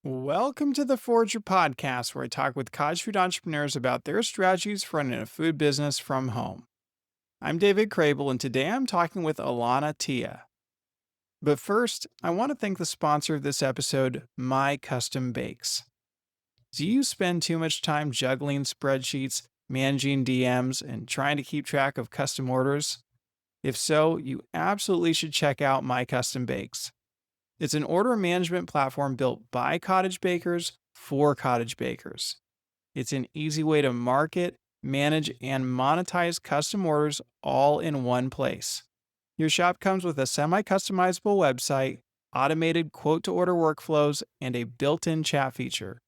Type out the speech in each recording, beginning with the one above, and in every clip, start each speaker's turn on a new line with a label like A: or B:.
A: Welcome to the Forger podcast, where I talk with cottage food entrepreneurs about their strategies for running a food business from home. I'm David Crable, and today I'm talking with Alanna T'ia. But first, I want to thank the sponsor of this episode, My Custom Bakes. Do you spend too much time juggling spreadsheets, managing DMs, and trying to keep track of custom orders? If so, you absolutely should check out My Custom Bakes. It's an order management platform built by cottage bakers for cottage bakers. It's an easy way to market, manage, and monetize custom orders all in one place. Your shop comes with a semi customizable website, automated quote to order workflows, and a built in chat feature.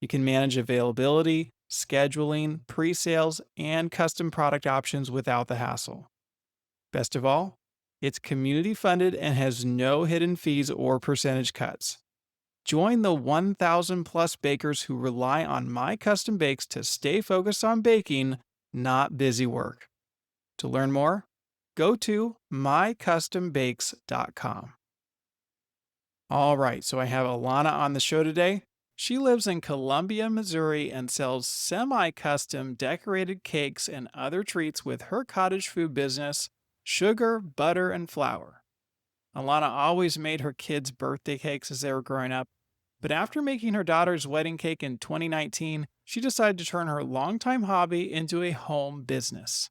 A: You can manage availability, scheduling, pre sales, and custom product options without the hassle. Best of all, it's community funded and has no hidden fees or percentage cuts. Join the 1,000 plus bakers who rely on My Custom Bakes to stay focused on baking, not busy work. To learn more, go to mycustombakes.com. All right, so I have Alanna on the show today. She lives in Columbia, Missouri, and sells semi custom decorated cakes and other treats with her cottage food business, Sugar, Butter, and Flour. Alanna always made her kids' birthday cakes as they were growing up, but after making her daughter's wedding cake in 2019, she decided to turn her longtime hobby into a home business.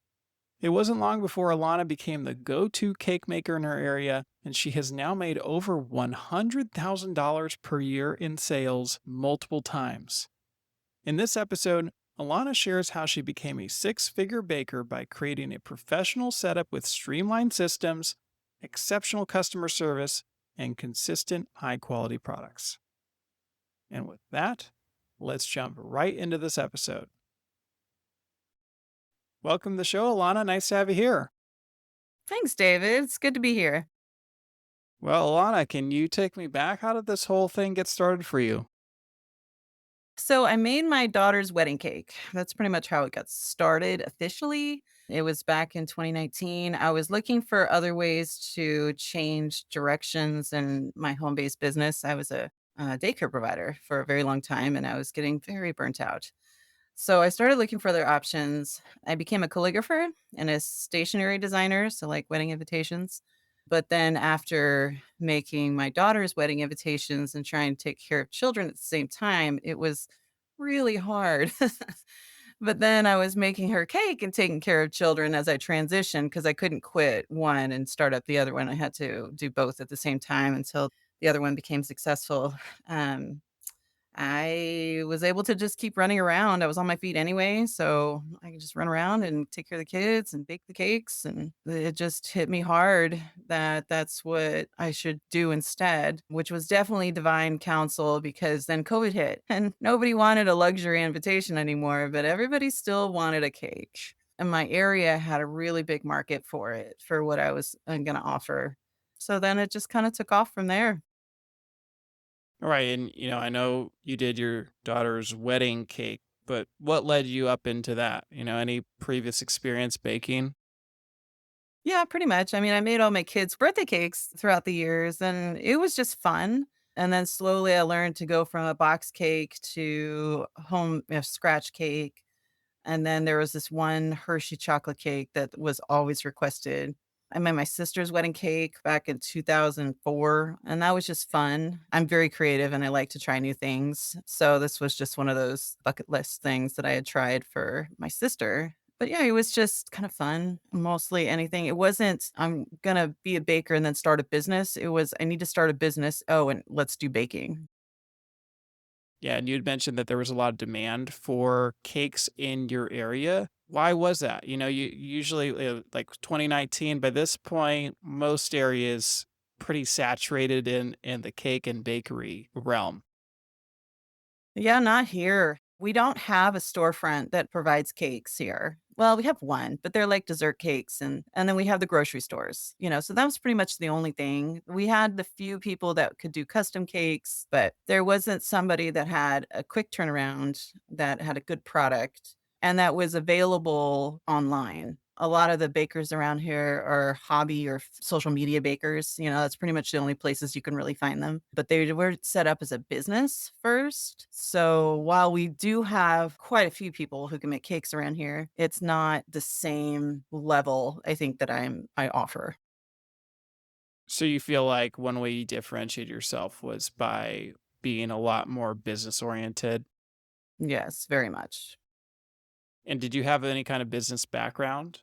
A: It wasn't long before Alanna became the go to cake maker in her area, and she has now made over $100,000 per year in sales multiple times. In this episode, Alanna shares how she became a six-figure baker by creating a professional setup with streamlined systems, exceptional customer service, and consistent high-quality products. And with that, let's jump right into this episode. Welcome to the show, Alanna. Nice to have you here.
B: Thanks, David. It's good to be here.
A: Well, Alanna, can you take me back? How did this whole thing get started for you?
B: So, I made my daughter's wedding cake. That's pretty much how it got started officially. It was back in 2019. I was looking for other ways to change directions in my home based business. I was a daycare provider for a very long time and I was getting very burnt out. So, I started looking for other options. I became a calligrapher and a stationery designer, so like wedding invitations. But then after making my daughter's wedding invitations and trying to take care of children at the same time, it was really hard. But then I was making her cake and taking care of children as I transitioned because I couldn't quit one and start up the other one. I had to do both at the same time until the other one became successful. Um, I was able to just keep running around. I was on my feet anyway, so I could just run around and take care of the kids and bake the cakes, and it just hit me hard that that's what I should do instead, which was definitely divine counsel because then COVID hit and nobody wanted a luxury invitation anymore, but everybody still wanted a cake. And my area had a really big market for it, for what I was going to offer. So then it just kind of took off from there.
A: All right, and I know you did your daughter's wedding cake, but what led you up into that? Any previous experience baking?
B: Yeah, pretty much. I mean, I made all my kids' birthday cakes throughout the years, and it was just fun. And then slowly I learned to go from a box cake to home scratch cake. And then there was this one Hershey chocolate cake that was always requested. I made my sister's wedding cake back in 2004, and that was just fun. I'm very creative and I like to try new things. So this was just one of those bucket list things that I had tried for my sister. But yeah, it was just kind of fun, mostly anything. It wasn't, I'm going to be a baker and then start a business. It was, I need to start a business. Oh, and let's do baking.
A: Yeah, and you'd mentioned that there was a lot of demand for cakes in your area. Why was that? You usually like 2019. By this point, most areas pretty saturated in the cake and bakery realm.
B: Yeah, not here. We don't have a storefront that provides cakes here. Well, we have one, but they're like dessert cakes and then we have the grocery stores, so that was pretty much the only thing. We had the few people that could do custom cakes, but there wasn't somebody that had a quick turnaround that had a good product and that was available online. A lot of the bakers around here are hobby or social media bakers. That's pretty much the only places you can really find them. But they were set up as a business first. So while we do have quite a few people who can make cakes around here, it's not the same level I think that I offer.
A: So you feel like one way you differentiate yourself was by being a lot more business oriented.
B: Yes, very much.
A: And did you have any kind of business background?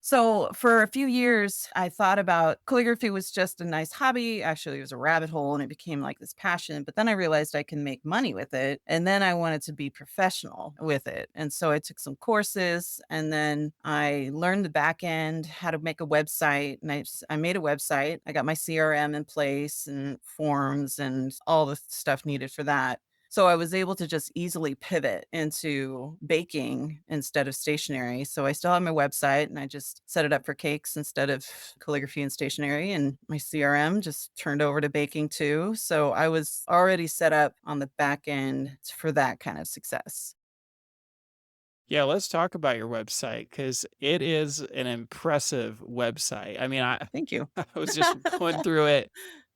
B: So for a few years, I thought about calligraphy was just a nice hobby. Actually, it was a rabbit hole and it became like this passion. But then I realized I can make money with it. And then I wanted to be professional with it. And so I took some courses and then I learned the back end, how to make a website. And I made a website. I got my CRM in place and forms and all the stuff needed for that. So I was able to just easily pivot into baking instead of stationery. So I still have my website and I just set it up for cakes instead of calligraphy and stationery. And my CRM just turned over to baking too. So I was already set up on the back end for that kind of success.
A: Yeah, let's talk about your website because it is an impressive website. I mean,
B: Thank you.
A: I was just going through it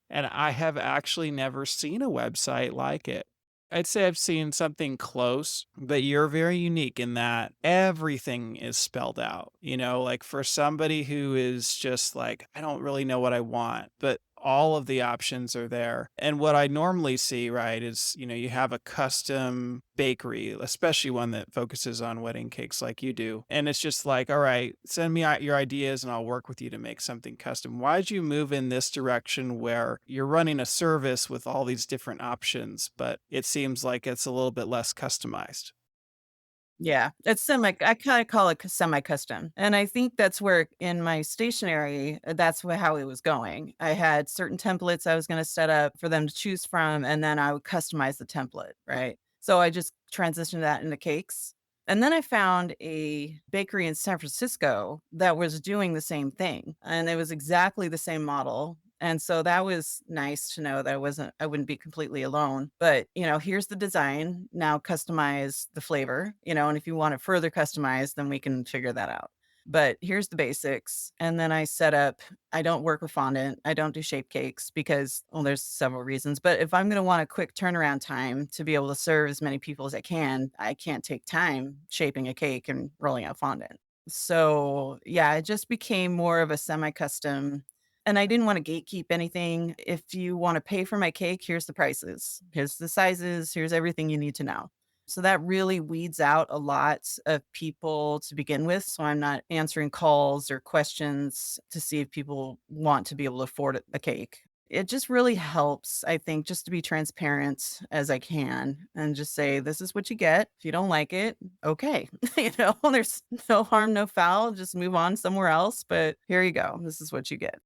A: and I have actually never seen a website like it. I'd say I've seen something close, but you're very unique in that everything is spelled out. Like for somebody who is just like, I don't really know what I want, but all of the options are there. And what I normally see, right, is, you have a custom bakery, especially one that focuses on wedding cakes like you do. And it's just like, all right, send me out your ideas and I'll work with you to make something custom. Why'd you move in this direction where you're running a service with all these different options, but it seems like it's a little bit less customized?
B: Yeah, it's I kinda call it semi-custom, and I think that's where in my stationery, that's how it was going. I had certain templates I was gonna set up for them to choose from, and then I would customize the template, right? So I just transitioned that into cakes, and then I found a bakery in San Francisco that was doing the same thing, and it was exactly the same model, and so that was nice to know that I wouldn't be completely alone. But, here's the design. Now customize the flavor, and if you want it further customized, then we can figure that out. But here's the basics. And then I set up, I don't work with fondant. I don't do shape cakes because, well, there's several reasons. But if I'm going to want a quick turnaround time to be able to serve as many people as I can't take time shaping a cake and rolling out fondant. So yeah, it just became more of a semi custom and I didn't wanna gatekeep anything. If you wanna pay for my cake, here's the prices. Here's the sizes, here's everything you need to know. So that really weeds out a lot of people to begin with, so I'm not answering calls or questions to see if people want to be able to afford a cake. It just really helps, I think, just to be transparent as I can and just say, "This is what you get. If you don't like it, okay." There's no harm, no foul, just move on somewhere else, but here you go. This is what you get.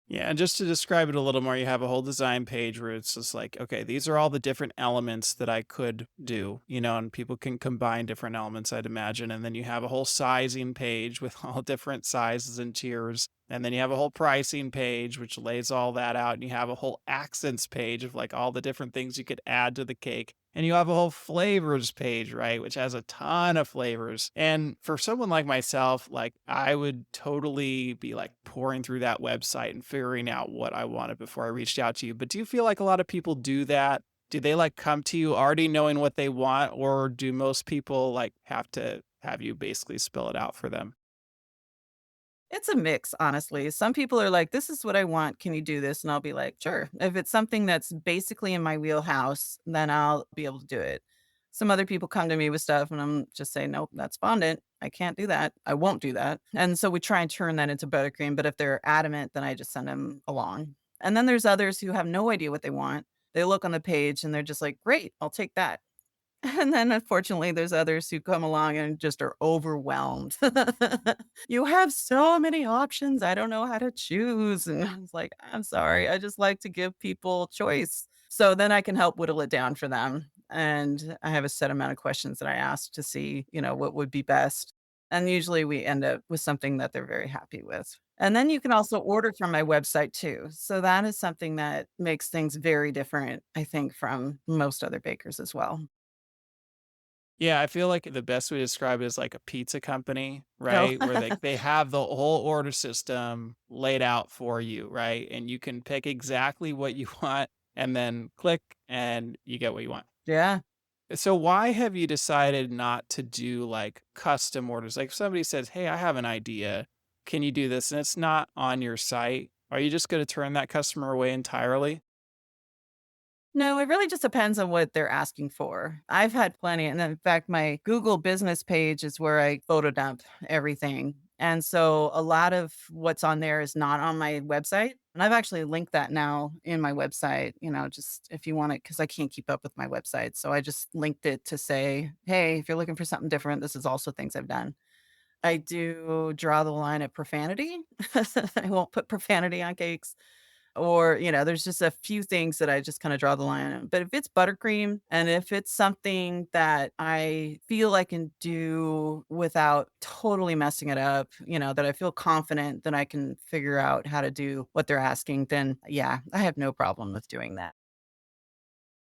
A: Yeah, and just to describe it a little more, you have a whole design page where it's just like, okay, these are all the different elements that I could do, and people can combine different elements, I'd imagine. And then you have a whole sizing page with all different sizes and tiers. And then you have a whole pricing page, which lays all that out. And you have a whole accents page of like all the different things you could add to the cake. And you have a whole flavors page, right? Which has a ton of flavors. And for someone like myself, like I would totally be like pouring through that website and figuring out what I wanted before I reached out to you. But do you feel like a lot of people do that? Do they like come to you already knowing what they want? Or do most people like have to have you basically spell it out for them?
B: It's a mix, honestly. Some people are like, "This is what I want. Can you do this?" And I'll be like, "Sure." If it's something that's basically in my wheelhouse, then I'll be able to do it. Some other people come to me with stuff and I'm just saying, "Nope, that's fondant. I can't do that. I won't do that." And so we try and turn that into buttercream, but if they're adamant, then I just send them along. And then there's others who have no idea what they want. They look on the page and they're just like, "Great, I'll take that." And then unfortunately, there's others who come along and just are overwhelmed. "You have so many options, I don't know how to choose." And I was like, "I'm sorry, I just like to give people choice." So then I can help whittle it down for them. And I have a set amount of questions that I ask to see, what would be best. And usually we end up with something that they're very happy with. And then you can also order from my website too. So that is something that makes things very different, I think, from most other bakers as well.
A: Yeah, I feel like the best way to describe it is like a pizza company,
B: No.
A: right? Where they have the whole order system laid out for you, right? And you can pick exactly what you want and then click and you get what you want.
B: Yeah.
A: So why have you decided not to do like custom orders? Like if somebody says, "Hey, I have an idea. Can you do this?" and it's not on your site, are you just going to turn that customer away entirely?
B: No, it really just depends on what they're asking for. I've had plenty, and in fact, my Google business page is where I photo dump everything. And so a lot of what's on there is not on my website. And I've actually linked that now in my website, just if you want it, because I can't keep up with my website. So I just linked it to say, hey, if you're looking for something different, this is also things I've done. I do draw the line at profanity. I won't put profanity on cakes. Or, there's just a few things that I just kinda draw the line on. But if it's buttercream and if it's something that I feel I can do without totally messing it up, that I feel confident that I can figure out how to do what they're asking, then yeah, I have no problem with doing that.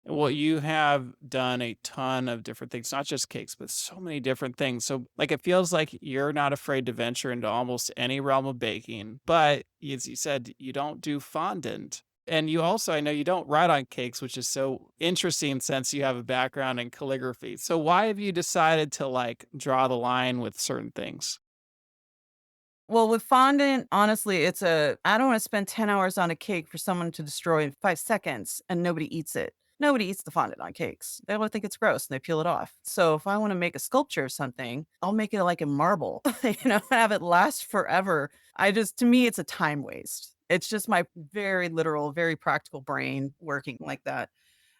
A: Well, you have done a ton of different things, not just cakes, but so many different things. So, like, it feels like you're not afraid to venture into almost any realm of baking. But as you said, you don't do fondant. And you also, I know you don't write on cakes, which is so interesting since you have a background in calligraphy. So, why have you decided to like draw the line with certain things?
B: Well, with fondant, honestly, I don't wanna spend 10 hours on a cake for someone to destroy in 5 seconds and nobody eats it. Nobody eats the fondant on cakes. They will think it's gross and they peel it off. So if I wanna make a sculpture of something, I'll make it like a marble, have it last forever. To me, it's a time waste. It's just my very literal, very practical brain working like that.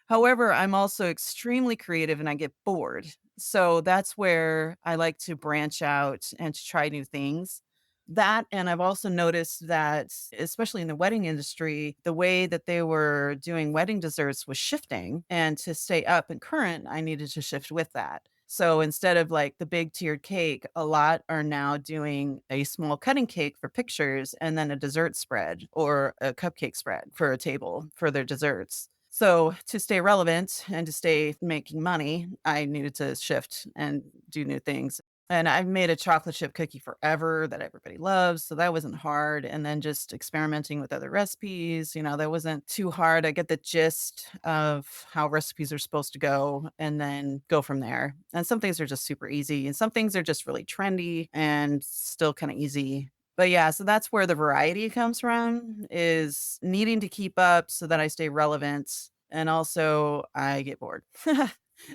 B: However, I'm also extremely creative and I get bored. So that's where I like to branch out and to try new things. That, and I've also noticed that, especially in the wedding industry, the way that they were doing wedding desserts was shifting. And to stay up and current, I needed to shift with that. So instead of like the big tiered cake, a lot are now doing a small cutting cake for pictures and then a dessert spread or a cupcake spread for a table for their desserts. So to stay relevant and to stay making money, I needed to shift and do new things. And I've made a chocolate chip cookie forever that everybody loves, so that wasn't hard. And then just experimenting with other recipes, that wasn't too hard. I get the gist of how recipes are supposed to go and then go from there. And some things are just super easy, and some things are just really trendy and still kind of easy. But yeah, so that's where the variety comes from, is needing to keep up so that I stay relevant and also I get bored.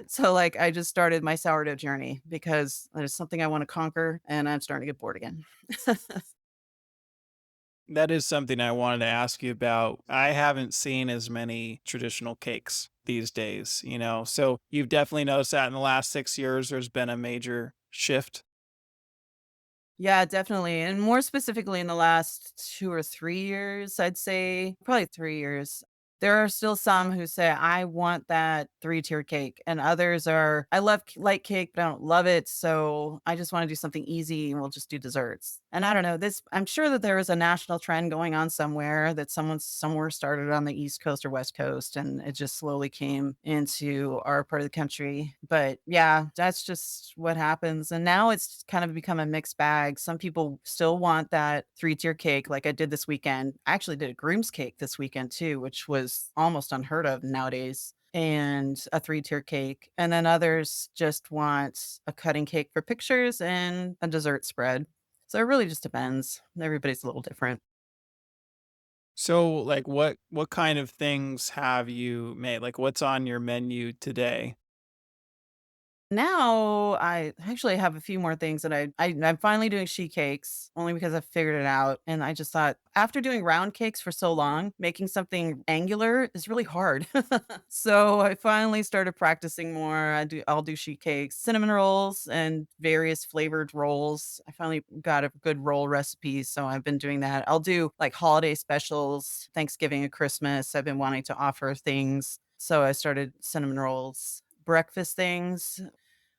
B: So, like, I just started my sourdough journey because there's something I wanna conquer, and I'm starting to get bored again.
A: That is something I wanted to ask you about. I haven't seen as many traditional cakes these days, So you've definitely noticed that in the last 6 years, there's been a major shift.
B: Yeah, definitely, and more specifically in the last 2 or 3 years, I'd say, probably 3 years. There are still some who say, "I want that three-tier cake," and others are, "I love light cake, but I don't love it, so I just wanna do something easy, and we'll just do desserts." And I don't know, I'm sure that there is a national trend going on somewhere that someone somewhere started on the East Coast or West Coast, and it just slowly came into our part of the country. But yeah, that's just what happens. And now it's kind of become a mixed bag. Some people still want that three-tier cake like I did this weekend. I actually did a groom's cake this weekend too, which was almost unheard of nowadays. And a three-tier cake. And then others just want a cutting cake for pictures and a dessert spread. So it really just depends. Everybody's a little different.
A: So, like, what kind of things have you made? Like, what's on your menu today?
B: Now, I actually have a few more things that I'm finally doing sheet cakes only because I figured it out, and I just thought after doing round cakes for so long, making something angular is really hard. So I finally started practicing more. I'll do sheet cakes, cinnamon rolls, and various flavored rolls. I finally got a good roll recipe, so I've been doing that. I'll do like holiday specials, Thanksgiving and Christmas. I've been wanting to offer things, so I started cinnamon rolls. Breakfast things.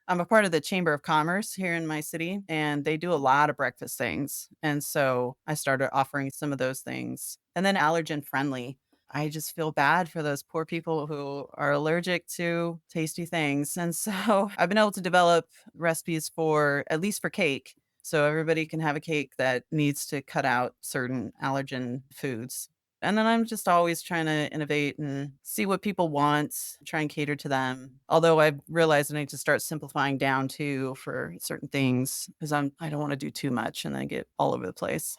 B: I'm a part of the Chamber of Commerce here in my city, and they do a lot of breakfast things. And so I started offering some of those things. And then allergen friendly. I just feel bad for those poor people who are allergic to tasty things. And so I've been able to develop recipes for at least for cake. So everybody can have a cake that needs to cut out certain allergen foods. And then I'm just always trying to innovate and see what people want, try and cater to them. Although I've realized I need to start simplifying down too for certain things because I don't want to do too much and then get all over the place.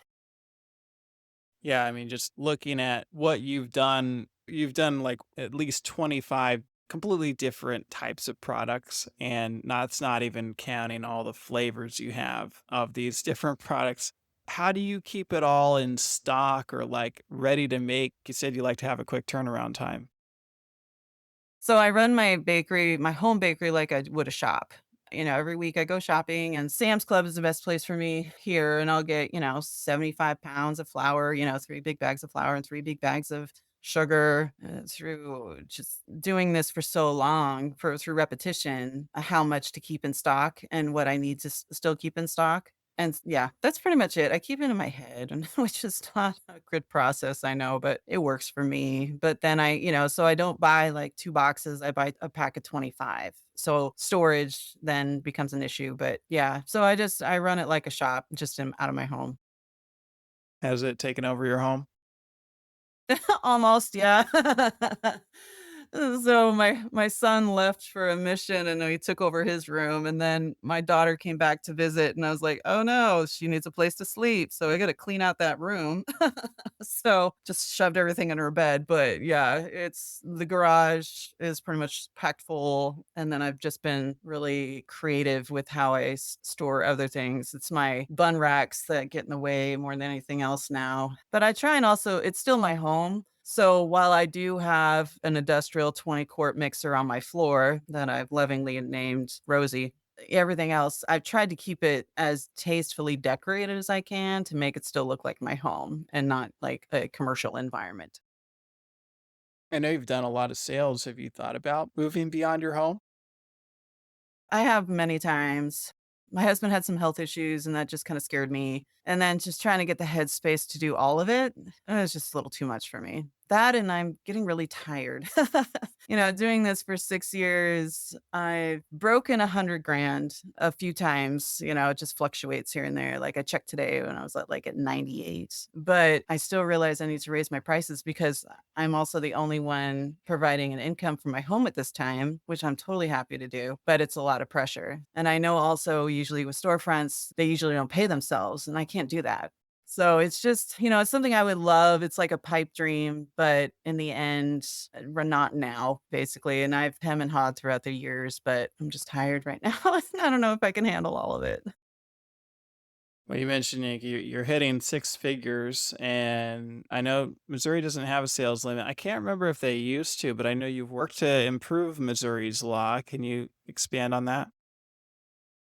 A: Yeah, I mean, just looking at what you've done like at least 25 completely different types of products, and that's not even counting all the flavors you have of these different products. How do you keep it all in stock or like ready to make? You said you like to have a quick turnaround time.
B: So I run my bakery, my home bakery like I would a shop. Every week I go shopping and Sam's Club is the best place for me here. And I'll get, 75 pounds of flour, 3 big bags of flour and 3 big bags of sugar through just doing this for so long through repetition, how much to keep in stock and what I need to still keep in stock. And yeah, that's pretty much it. I keep it in my head, and which is not a good process, I know, but it works for me. But then so I don't buy like 2 boxes, I buy a pack of 25. So storage then becomes an issue. But yeah, so I run it like a shop, just out of my home.
A: Has it taken over your home?
B: Almost, yeah. So my son left for a mission and he took over his room, and then my daughter came back to visit and I was like, "Oh no, she needs a place to sleep." So I got to clean out that room. So just shoved everything in her bed, but yeah, it's the garage is pretty much packed full, and then I've just been really creative with how I store other things. It's my bun racks that get in the way more than anything else now. But I try and also it's still my home. So while I do have an industrial 20-quart mixer on my floor that I've lovingly named Rosie, everything else, I've tried to keep it as tastefully decorated as I can to make it still look like my home and not like a commercial environment.
A: I know you've done a lot of sales. Have you thought about moving beyond your home?
B: I have many times. My husband had some health issues, and that just kinda scared me, and then just trying to get the headspace to do all of it, it was just a little too much for me. That and I'm getting really tired. Doing this for 6 years, I've broken 100 grand a few times, it just fluctuates here and there. Like, I checked today when I was at 98, but I still realize I need to raise my prices because I'm also the only one providing an income for my home at this time, which I'm totally happy to do, but it's a lot of pressure. And I know also usually with storefronts, they usually don't pay themselves, and I can't do that. So it's just, it's something I would love. It's like a pipe dream, but in the end, we're not now, basically. And I've hem and hawed throughout the years, but I'm just tired right now. I don't know if I can handle all of it.
A: Well, you mentioned you're hitting six figures, and I know Missouri doesn't have a sales limit. I can't remember if they used to, but I know you've worked to improve Missouri's law. Can you expand on that?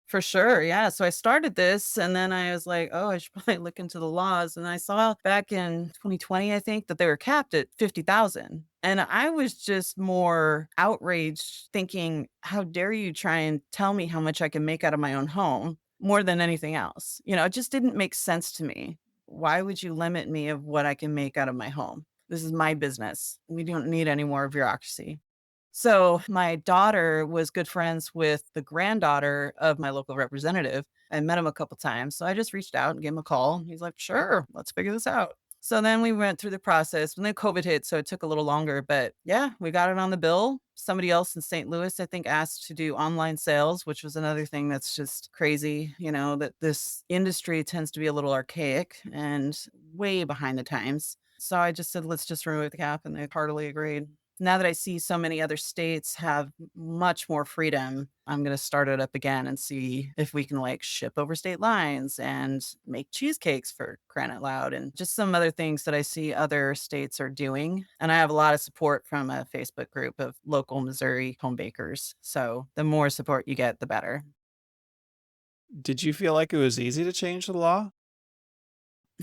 B: For sure, yeah, so I started this, and then I was like, "Oh, I should probably look into the laws," and I saw back in 2020, I think, that they were capped at 50,000, and I was just more outraged thinking, "How dare you try and tell me how much I can make out of my own home," more than anything else. It just didn't make sense to me. Why would you limit me of what I can make out of my home? This is my business. We don't need any more bureaucracy. So my daughter was good friends with the granddaughter of my local representative. I met him a couple times. So I just reached out and gave him a call. He's like, sure, let's figure this out. So then we went through the process and then COVID hit. So it took a little longer, but yeah, we got it on the bill. Somebody else in St. Louis, I think, asked to do online sales, which was another thing that's just crazy, that this industry tends to be a little archaic and way behind the times. So I just said, let's just remove the cap. And they heartily agreed. Now that I see so many other states have much more freedom, I'm gonna start it up again and see if we can, like, ship over state lines and make cheesecakes for crying out loud and just some other things that I see other states are doing, and I have a lot of support from a Facebook group of local Missouri home bakers, so the more support you get, the better.
A: Did you feel like it was easy to change the law?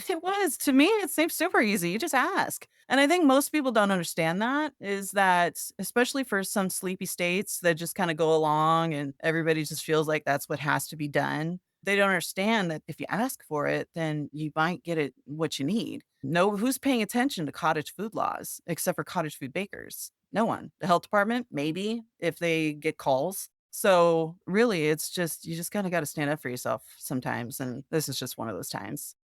B: It was. To me, it seems super easy. You just ask. And I think most people don't understand that is that, especially for some sleepy states that just kind of go along and everybody just feels like that's what has to be done. They don't understand that if you ask for it, then you might get it what you need. No, who's paying attention to cottage food laws except for cottage food bakers? No one. The health department, maybe if they get calls. So really, it's just you just kind of got to stand up for yourself sometimes, and this is just one of those times.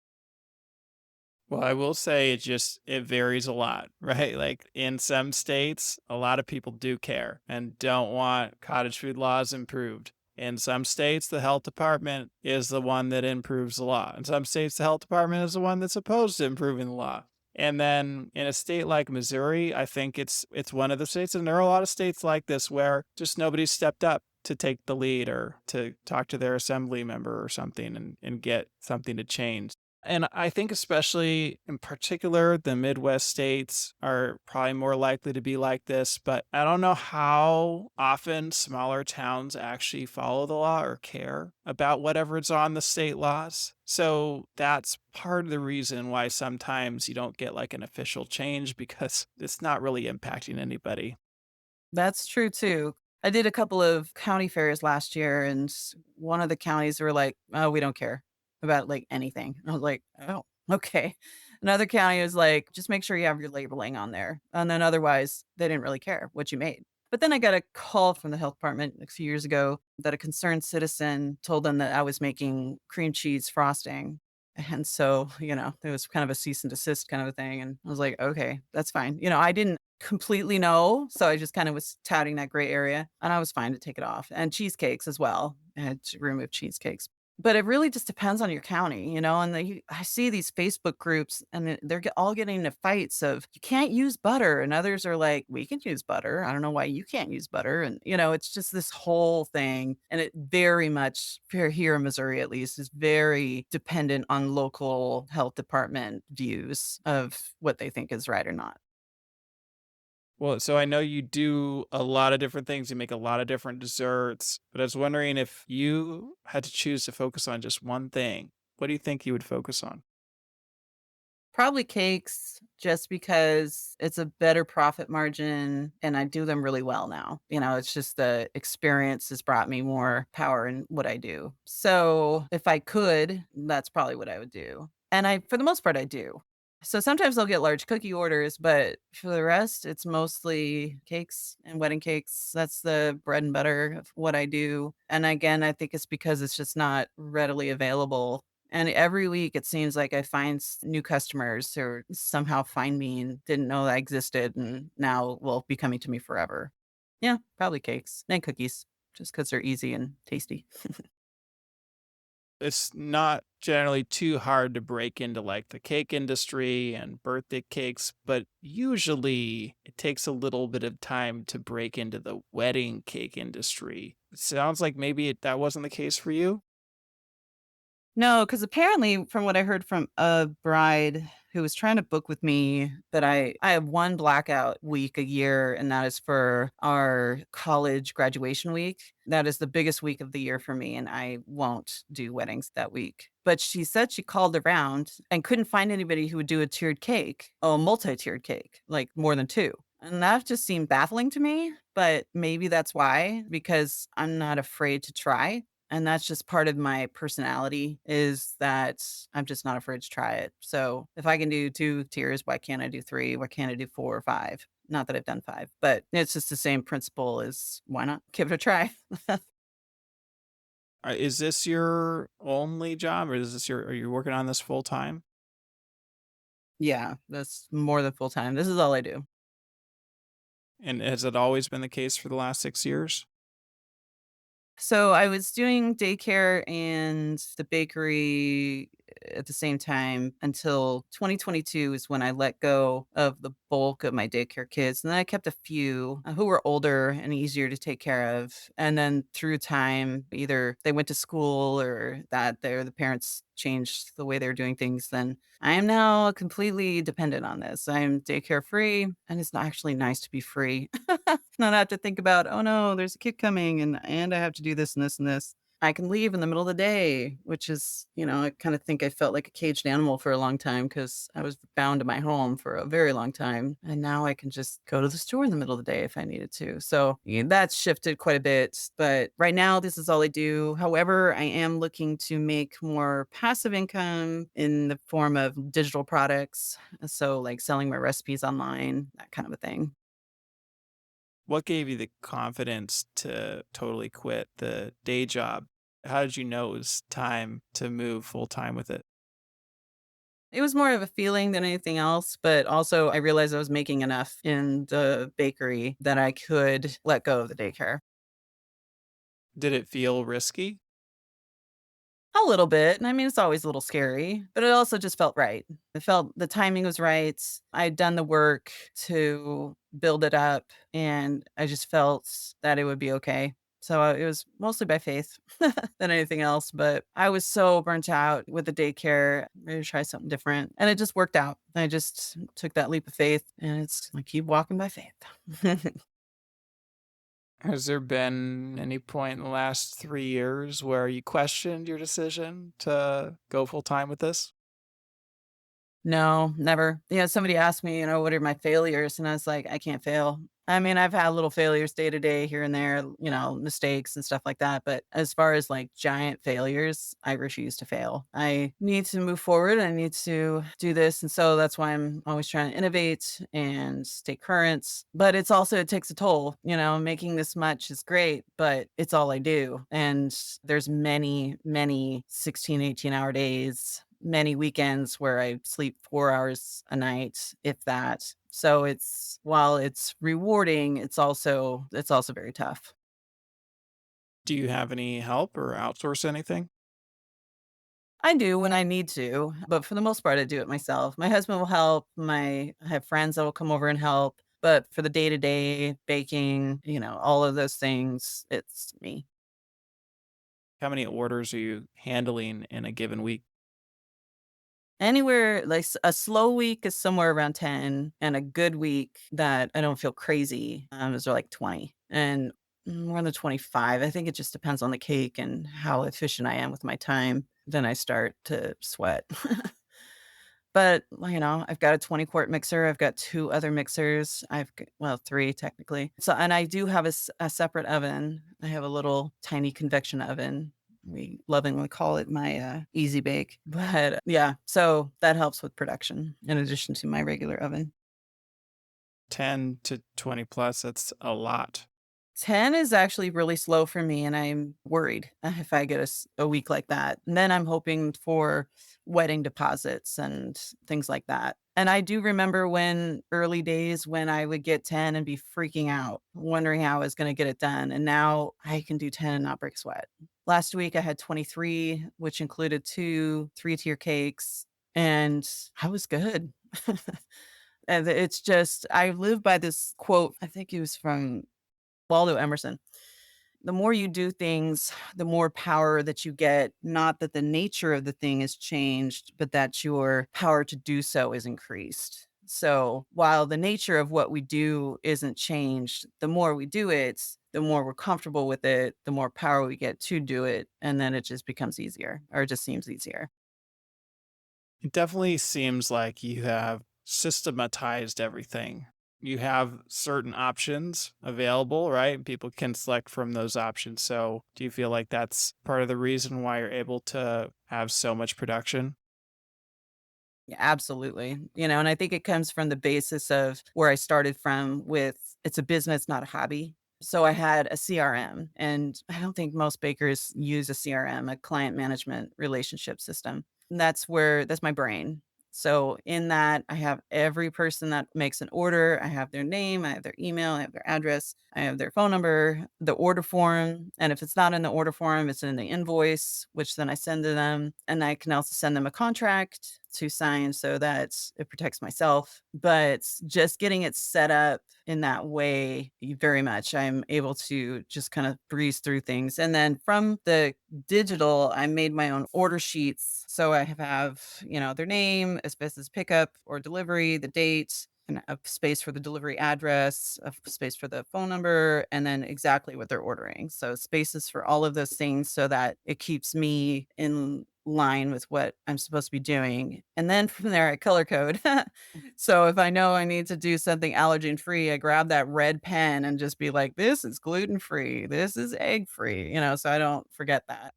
A: Well, I will say it varies a lot, right? Like in some states, a lot of people do care and don't want cottage food laws improved. In some states, the health department is the one that improves the law. In some states, the health department is the one that's opposed to improving the law. And then in a state like Missouri, I think it's one of the states, and there are a lot of states like this where just nobody's stepped up to take the lead or to talk to their assembly member or something and get something to change. And I think especially in particular, the Midwest states are probably more likely to be like this, but I don't know how often smaller towns actually follow the law or care about whatever's on the state laws. So that's part of the reason why sometimes you don't get like an official change because it's not really impacting anybody.
B: That's true too. I did a couple of county fairs last year, and one of the counties were like, "Oh, we don't care about like anything." And I was like, "Oh, okay." Another county was like, "Just make sure you have your labeling on there," and then otherwise, they didn't really care what you made. But then I got a call from the health department a few years ago that a concerned citizen told them that I was making cream cheese frosting. And so, it was kind of a cease and desist kind of a thing. And I was like, okay, that's fine. I didn't completely no, so I just kinda was touting that gray area, and I was fine to take it off, and cheesecakes as well. I had to remove cheesecakes. But it really just depends on your county, and I see these Facebook groups, and they're all getting into fights of, "You can't use butter," and others are like, "We can use butter. I don't know why you can't use butter," and, it's just this whole thing, and it very much here in Missouri, at least, is very dependent on local health department views of what they think is right or not.
A: Well, so I know you do a lot of different things. You make a lot of different desserts, but I was wondering if you had to choose to focus on just one thing, what do you think you would focus on?
B: Probably cakes just because it's a better profit margin and I do them really well now. It's just the experience has brought me more power in what I do. So if I could, that's probably what I would do. And for the most part, I do. So sometimes I'll get large cookie orders, but for the rest, it's mostly cakes and wedding cakes. That's the bread and butter of what I do. And again, I think it's because it's just not readily available, and every week, it seems like I find new customers who somehow find me and didn't know I existed and now will be coming to me forever. Yeah, probably cakes and cookies just because they're easy and tasty.
A: It's not generally too hard to break into like the cake industry and birthday cakes, but usually it takes a little bit of time to break into the wedding cake industry. It sounds like maybe that wasn't the case for you.
B: No, because apparently from what I heard from a bride who was trying to book with me, that I have one blackout week a year, and that is for our college graduation week. That is the biggest week of the year for me, and I won't do weddings that week. But she said she called around and couldn't find anybody who would do a tiered cake, a multi-tiered cake, like more than 2. And that just seemed baffling to me, but maybe that's why, because I'm not afraid to try. And that's just part of my personality is that I'm just not afraid to try it. So if I can do 2 tiers, why can't I do 3? Why can't I do 4 or 5? Not that I've done 5, but it's just the same principle as why not give it a try?
A: Is this your only job or are you working on this full time?
B: Yeah, that's more than full time. This is all I do.
A: And has it always been the case for the last 6 years?
B: So I was doing daycare and the bakery at the same time until 2022 is when I let go of the bulk of my daycare kids. And then I kept a few who were older and easier to take care of. And then through time, either they went to school or that the parents changed the way they were doing things. Then I am now completely dependent on this. I'm daycare free, and it's not actually nice to be free. Not have to think about, "Oh, no, there's a kid coming and I have to do this and this and this." I can leave in the middle of the day, which is, I kind of think I felt like a caged animal for a long time because I was bound to my home for a very long time. And now I can just go to the store in the middle of the day if I needed to. So yeah, that's shifted quite a bit. But right now, this is all I do. However, I am looking to make more passive income in the form of digital products. So, like selling my recipes online, that kind of a thing.
A: What gave you the confidence to totally quit the day job? How did you know it was time to move full time with it?
B: It was more of a feeling than anything else, but also I realized I was making enough in the bakery that I could let go of the daycare.
A: Did it feel risky?
B: A little bit. And I mean, it's always a little scary, but it also just felt right. It felt the timing was right. I'd done the work to build it up, and I just felt that it would be okay. So it was mostly by faith than anything else. But I was so burnt out with the daycare, ready to try something different. And it just worked out. I just took that leap of faith, and it's I keep walking by faith.
A: Has there been any point in the last 3 years where you questioned your decision to go full time with this?
B: No, never. Somebody asked me, what are my failures? And I was like, I can't fail. I mean, I've had little failures day to day here and there, mistakes and stuff like that. But as far as like giant failures, I refuse to fail. I need to move forward. I need to do this. And so that's why I'm always trying to innovate and stay current. But it takes a toll. Making this much is great, but it's all I do. And there's many, many 16, 18-hour days, many weekends where I sleep 4 hours a night, if that. So while it's rewarding, it's also very tough.
A: Do you have any help or outsource anything?
B: I do when I need to, but for the most part, I do it myself. My husband will help. I have friends that will come over and help. But for the day to day baking, all of those things, it's me.
A: How many orders are you handling in a given week?
B: Anywhere like a slow week is somewhere around 10, and a good week that I don't feel crazy is like 20. And more than 25. I think it just depends on the cake and how efficient I am with my time. Then I start to sweat. But I've got a 20-quart mixer. I've got two other mixers. Well, three technically. So, and I do have a separate oven. I have a little tiny convection oven. We lovingly call it my easy bake. But yeah, so that helps with production in addition to my regular oven.
A: 10 to 20 plus, that's a lot.
B: 10 is actually really slow for me, and I'm worried if I get a week like that. And then I'm hoping for wedding deposits and things like that. And I do remember when early days when I would get 10 and be freaking out, wondering how I was going to get it done. And now I can do 10 and not break a sweat. Last week I had 23, which included two 3-tier cakes, and I was good. And it's just, I live by this quote. I think it was from Waldo Emerson. The more you do things, the more power that you get. Not that the nature of the thing is changed, but that your power to do so is increased. So while the nature of what we do isn't changed, the more we do it, the more we're comfortable with it, the more power we get to do it. And then it just becomes easier, or it just seems easier.
A: It definitely seems like you have systematized everything. You have certain options available, right? People can select from those options. So, do you feel like that's part of the reason why you're able to have so much production?
B: Yeah, absolutely. And I think it comes from the basis of where I started from with it's a business, not a hobby. So I had a CRM, and I don't think most bakers use a CRM, a client management relationship system. And that's my brain. So in that, I have every person that makes an order. I have their name, I have their email, I have their address, I have their phone number, the order form. And if it's not in the order form, it's in the invoice, which then I send to them. And I can also send them a contract to sign so that it protects myself. But just getting it set up in that way, very much, I'm able to just kind of breeze through things. And then from the digital, I made my own order sheets. So I have, their name, as best as pickup or delivery, the date. and a space for the delivery address, a space for the phone number, and then exactly what they're ordering. So spaces for all of those things so that it keeps me in line with what I'm supposed to be doing. And then from there, I color code. So if I know I need to do something allergen free, I grab that red pen and just be like, this is gluten free, this is egg free, so I don't forget that.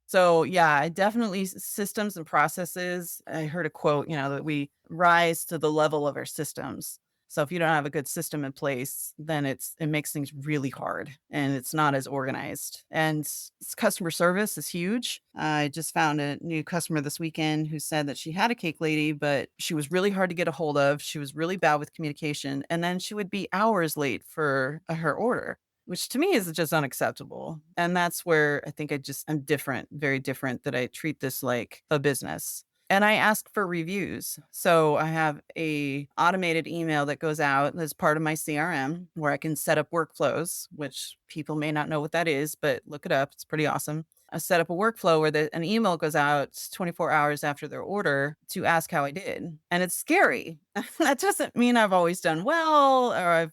B: So, yeah, I definitely systems and processes. I heard a quote, that we rise to the level of our systems. So if you don't have a good system in place, then it makes things really hard and it's not as organized. And customer service is huge. I just found a new customer this weekend who said that she had a cake lady, but she was really hard to get a hold of. She was really bad with communication, and then she would be hours late for her order, which to me is just unacceptable. And that's where I think I'm different, very different, that I treat this like a business. And I ask for reviews. So I have a automated email that goes out as part of my CRM where I can set up workflows, which people may not know what that is, but look it up. It's pretty awesome. I set up a workflow where an email goes out 24 hours after their order to ask how I did. And it's scary. That doesn't mean I've always done well or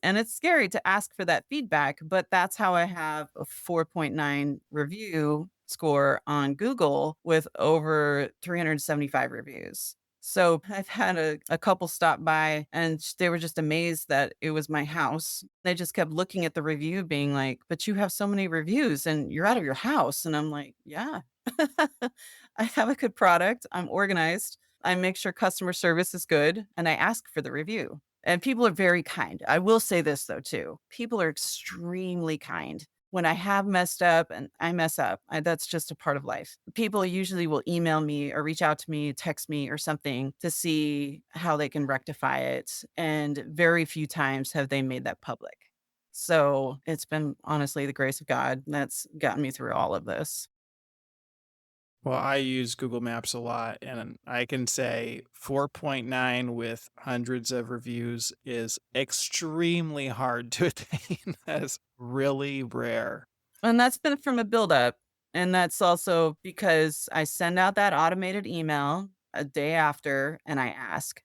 B: and it's scary to ask for that feedback, but that's how I have a 4.9 review score on Google with over 375 reviews. So I've had a couple stop by and they were just amazed that it was my house. They just kept looking at the review being like, but you have so many reviews and you're out of your house. And I'm like, yeah, I have a good product. I'm organized. I make sure customer service is good and I ask for the review. And people are very kind. I will say this though, too. People are extremely kind. When I have messed up and I mess up, that's just a part of life. People usually will email me or reach out to me, text me or something to see how they can rectify it. And very few times have they made that public. So it's been honestly the grace of God that's gotten me through all of this.
A: Well, I use Google Maps a lot, and I can say 4.9 with hundreds of reviews is extremely hard to attain. That is really rare.
B: And that's been from a buildup. And that's also because I send out that automated email a day after and I ask.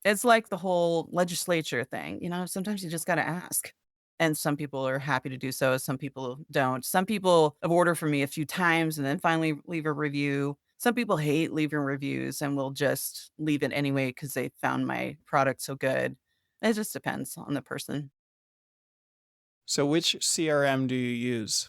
B: It's like the whole legislature thing, sometimes you just got to ask. And some people are happy to do so, some people don't. Some people have ordered from me a few times and then finally leave a review. Some people hate leaving reviews and will just leave it anyway because they found my product so good. It just depends on the person.
A: So, which CRM do you use?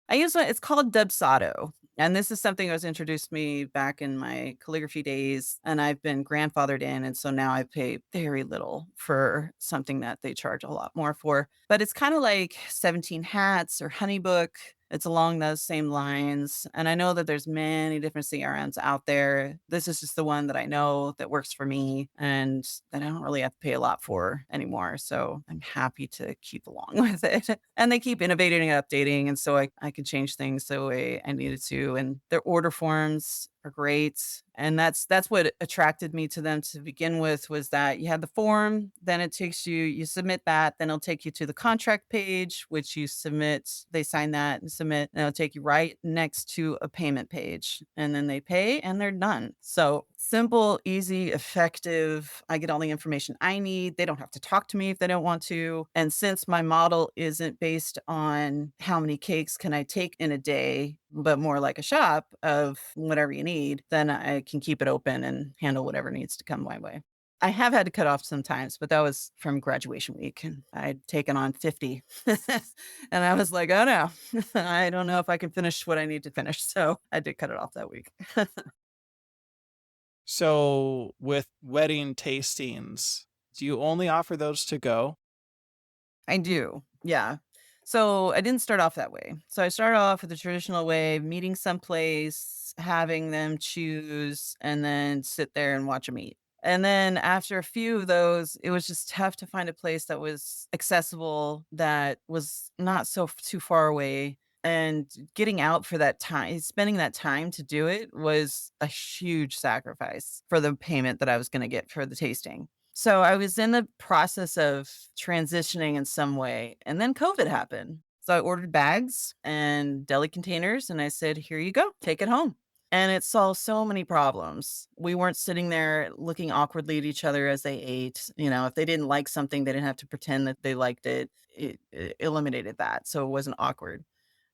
B: I use it's called Dubsado, and this is something that was introduced to me back in my calligraphy days, and I've been grandfathered in, and so now I pay very little for something that they charge a lot more for. But it's kind of like 17 Hats or Honeybook. It's along those same lines, and I know that there's many different CRMs out there. This is just the one that I know that works for me, and that I don't really have to pay a lot for anymore. So I'm happy to keep along with it. And they keep innovating and updating, and so I can change things the way I needed to, and their order forms are great, and that's what attracted me to them to begin with, was that you have the form, then it takes you submit that, then it'll take you to the contract page, which you submit, they sign that and submit, and it'll take you right next to a payment page, and then they pay and they're done. So simple, easy, effective. I get all the information I need. They don't have to talk to me if they don't want to. And since my model isn't based on how many cakes can I take in a day, but more like a shop of whatever you need, then I can keep it open and handle whatever needs to come my way. I have had to cut off sometimes, but that was from graduation week and I'd taken on 50. And I was like, oh no, I don't know if I can finish what I need to finish. So I did cut it off that week.
A: So, with wedding tastings, do you only offer those to go?
B: I do. Yeah. So I didn't start off that way. So I started off with the traditional way, meeting someplace, having them choose, and then sit there and watch them eat. And then after a few of those, it was just tough to find a place that was accessible, that was not too far away. And getting out for that time, spending that time to do it was a huge sacrifice for the payment that I was going to get for the tasting. So I was in the process of transitioning in some way, and then COVID happened. So I ordered bags and deli containers, and I said, "Here you go, take it home." and it solved so many problems. We weren't sitting there looking awkwardly at each other as they ate. If they didn't like something, they didn't have to pretend that they liked it. It eliminated that, so it wasn't awkward.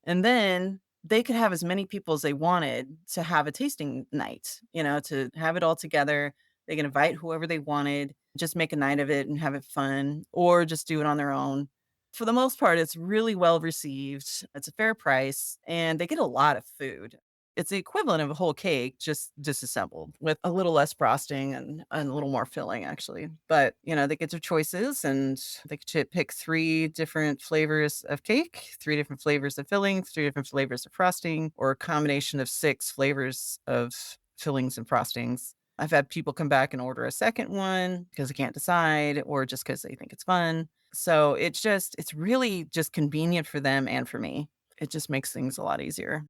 B: And then they could have as many people as they wanted to have a tasting night, to have it all together. They can invite whoever they wanted, just make a night of it and have it fun, or just do it on their own. For the most part, it's really well received. It's a fair price, and they get a lot of food. It's the equivalent of a whole cake, just disassembled with a little less frosting and a little more filling, actually. But, they get their choices and they get to pick three different flavors of cake, three different flavors of filling, three different flavors of frosting, or a combination of six flavors of fillings and frostings. I've had people come back and order a second one because they can't decide or just because they think it's fun. So it's really just convenient for them and for me. It just makes things a lot easier.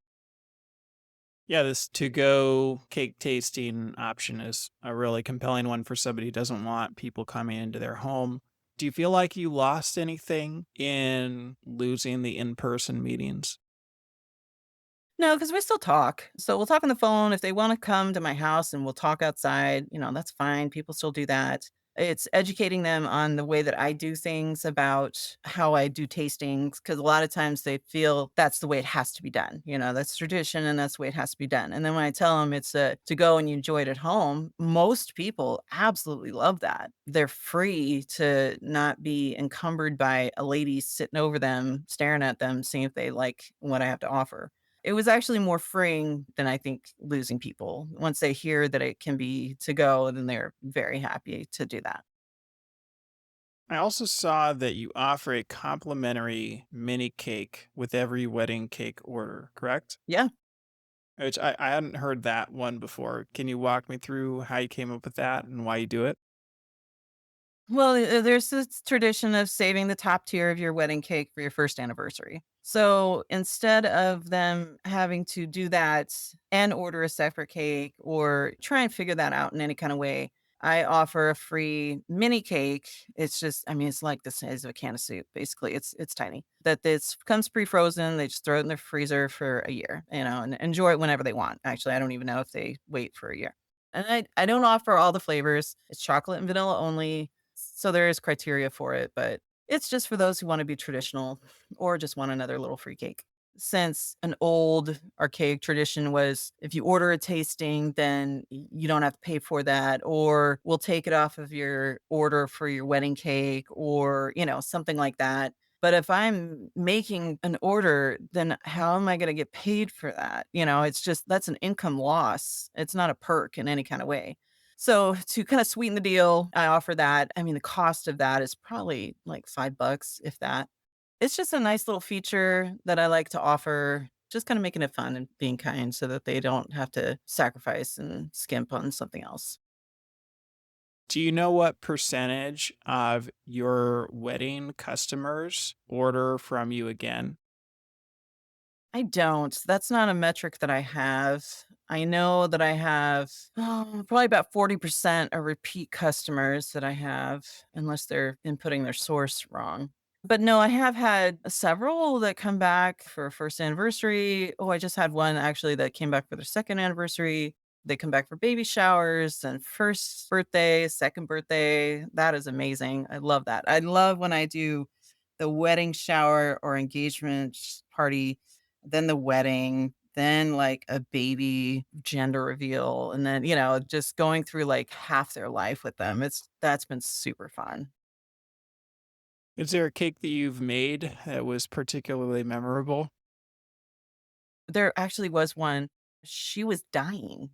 A: Yeah, this to go cake tasting option is a really compelling one for somebody who doesn't want people coming into their home. Do you feel like you lost anything in losing the in person meetings?
B: No, because we still talk. So we'll talk on the phone. If they wanna come to my house and we'll talk outside, that's fine. People still do that. It's educating them on the way that I do things, about how I do tastings, because a lot of times they feel that's the way it has to be done. That's tradition and that's the way it has to be done. And then when I tell them it's, to go and you enjoy it at home, most people absolutely love that. They're free to not be encumbered by a lady sitting over them, staring at them, seeing if they like what I have to offer. It was actually more freeing than I think losing people. Once they hear that it can be to go, then they're very happy to do that.
A: I also saw that you offer a complimentary mini cake with every wedding cake order, correct?
B: Yeah.
A: Which I hadn't heard that one before. Can you walk me through how you came up with that and why you do it?
B: Well, there's this tradition of saving the top tier of your wedding cake for your first anniversary. So instead of them having to do that and order a separate cake or try and figure that out in any kind of way, I offer a free mini cake. It's just, I mean, it's like the size of a can of soup. Basically, it's tiny. That this comes pre-frozen. They just throw it in the freezer for a year, and enjoy it whenever they want. Actually, I don't even know if they wait for a year. And I don't offer all the flavors. It's chocolate and vanilla only, so there is criteria for it, but it's just for those who wanna be traditional or just want another little free cake. Since an old archaic tradition was if you order a tasting, then you don't have to pay for that, or we'll take it off of your order for your wedding cake or, something like that. But if I'm making an order, then how am I gonna get paid for that? It's just that's an income loss. It's not a perk in any kind of way. So to kinda sweeten the deal, I offer that. I mean, the cost of that is probably like $5, if that. It's just a nice little feature that I like to offer, just kinda making it fun and being kind so that they don't have to sacrifice and skimp on something else.
A: Do you know what percentage of your wedding customers order from you again?
B: I don't. That's not a metric that I have. I know that I have, probably about 40% are repeat customers that I have, unless they're inputting their source wrong. But no, I have had several that come back for a first anniversary. Oh, I just had one actually that came back for their second anniversary. They come back for baby showers and first birthday, second birthday. That is amazing. I love that. I love when I do the wedding shower or engagement party, then the wedding, then, like, a baby gender reveal, and then, just going through, like, half their life with them. That's been super fun.
A: Is there a cake that you've made that was particularly memorable?
B: There actually was one, she was dying.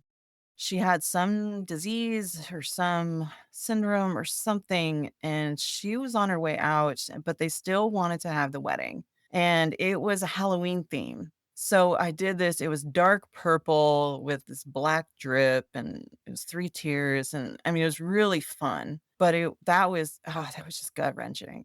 B: She had some disease or some syndrome or something, and she was on her way out, but they still wanted to have the wedding, and it was a Halloween theme. So I did this, it was dark purple with this black drip, and it was 3 tiers, and, I mean, it was really fun, but that was just gut-wrenching.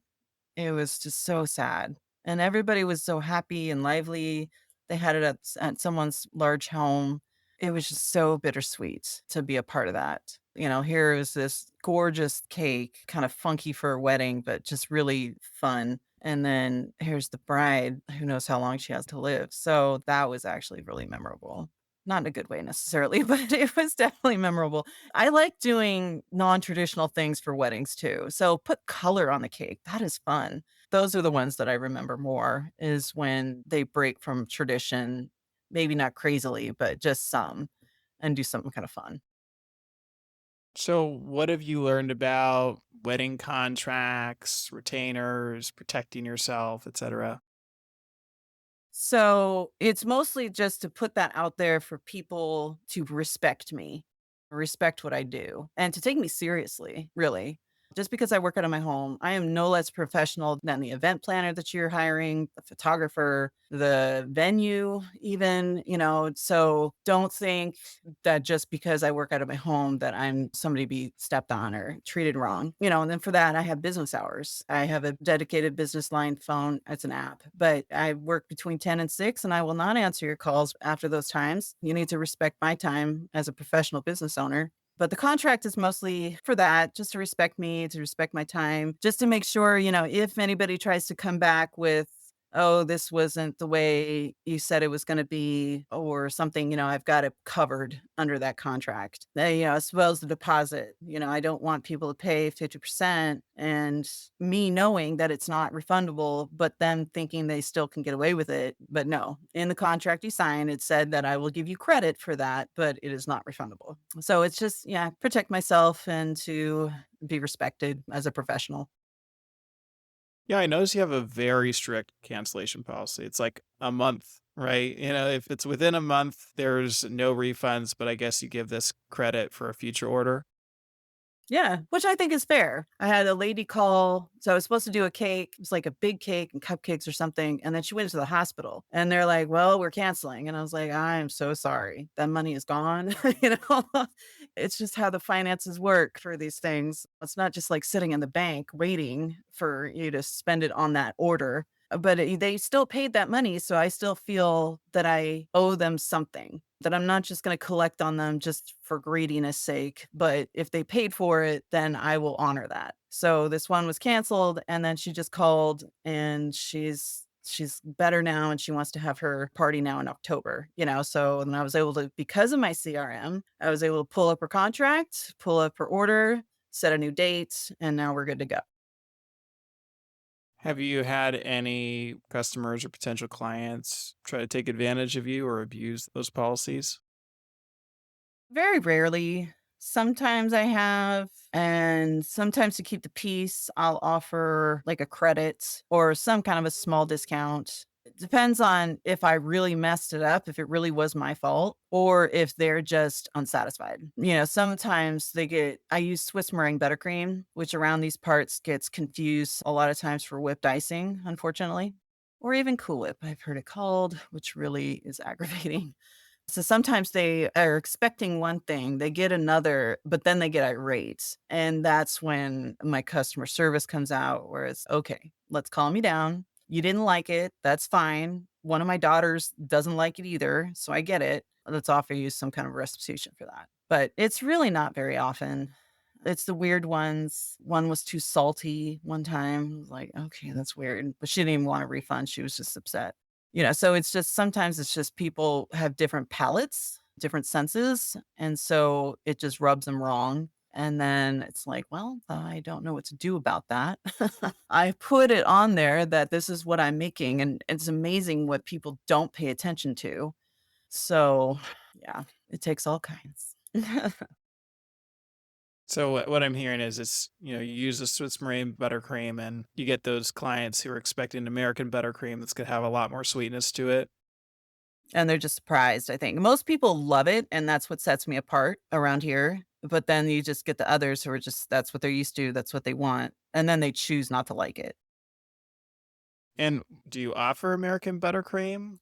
B: It was just so sad, and everybody was so happy and lively. They had it at someone's large home. It was just so bittersweet to be a part of that. Here is this gorgeous cake, kind of funky for a wedding, but just really fun. And then here's the bride, who knows how long she has to live. So that was actually really memorable. Not in a good way necessarily, but it was definitely memorable. I like doing non-traditional things for weddings too. So put color on the cake. That is fun. Those are the ones that I remember more is when they break from tradition, maybe not crazily, but just some and do something kind of fun.
A: So, what have you learned about wedding contracts, retainers, protecting yourself, etc.?
B: So it's mostly just to put that out there for people to respect me, respect what I do, and to take me seriously, really. Just because I work out of my home, I am no less professional than the event planner that you're hiring, the photographer, the venue, even, so don't think that just because I work out of my home that I'm somebody to be stepped on or treated wrong. And then for that I have business hours. I have a dedicated business line phone. It's an app, but I work between 10 and 6 and I will not answer your calls after those times. You need to respect my time as a professional business owner. But the contract is mostly for that, just to respect me, to respect my time, just to make sure, if anybody tries to come back with, oh, this wasn't the way you said it was going to be, or something, I've got it covered under that contract. As well as the deposit, I don't want people to pay 50% and me knowing that it's not refundable, but them thinking they still can get away with it. But no, in the contract you sign, it said that I will give you credit for that, but it is not refundable. So it's just, yeah, protect myself and to be respected as a professional.
A: Yeah, I notice you have a very strict cancellation policy. It's like a month, right? If it's within a month, there's no refunds, but I guess you give this credit for a future order.
B: Yeah, which I think is fair. I had a lady call, so I was supposed to do a cake. It was like a big cake and cupcakes or something, and then she went to the hospital, and they're like, "Well, we're canceling." And I was like, "I am so sorry. That money is gone." You know? It's just how the finances work for these things. It's not just like sitting in the bank waiting for you to spend it on that order, but they still paid that money, so I still feel that I owe them something, that I'm not just gonna collect on them just for greediness sake, but if they paid for it, then I will honor that. So this one was canceled, and then she just called, and she's better now, and she wants to have her party now in October, so then I was able to, because of my CRM, I was able to pull up her contract, pull up her order, set a new date, and now we're good to go.
A: Have you had any customers or potential clients try to take advantage of you or abuse those policies?
B: Very rarely. Sometimes I have, and sometimes to keep the peace, I'll offer like a credit or some kind of a small discount. It depends on if I really messed it up, if it really was my fault, or if they're just unsatisfied. Sometimes I use Swiss meringue buttercream, which around these parts gets confused a lot of times for whipped icing, unfortunately, or even Cool Whip, I've heard it called, which really is aggravating. So sometimes they are expecting one thing, they get another, but then they get irate. And that's when my customer service comes out, where it's okay, let's calm you down. You didn't like it. That's fine. One of my daughters doesn't like it either. So I get it. Let's offer you some kind of restitution for that. But it's really not very often. It's the weird ones. One was too salty one time. I was like, okay, that's weird. But she didn't even want a refund. She was just upset. So it's just sometimes it's just people have different palates, different senses, and so it just rubs them wrong. And then it's like, well, I don't know what to do about that. I put it on there that this is what I'm making, and it's amazing what people don't pay attention to. So, yeah, it takes all kinds.
A: So what I'm hearing is you use a Swiss Marine buttercream and you get those clients who are expecting American buttercream that's gonna have a lot more sweetness to it.
B: And they're just surprised, I think. Most people love it, and that's what sets me apart around here, but then you just get the others who are just that's what they're used to, that's what they want, and then they choose not to like it.
A: And do you offer American buttercream?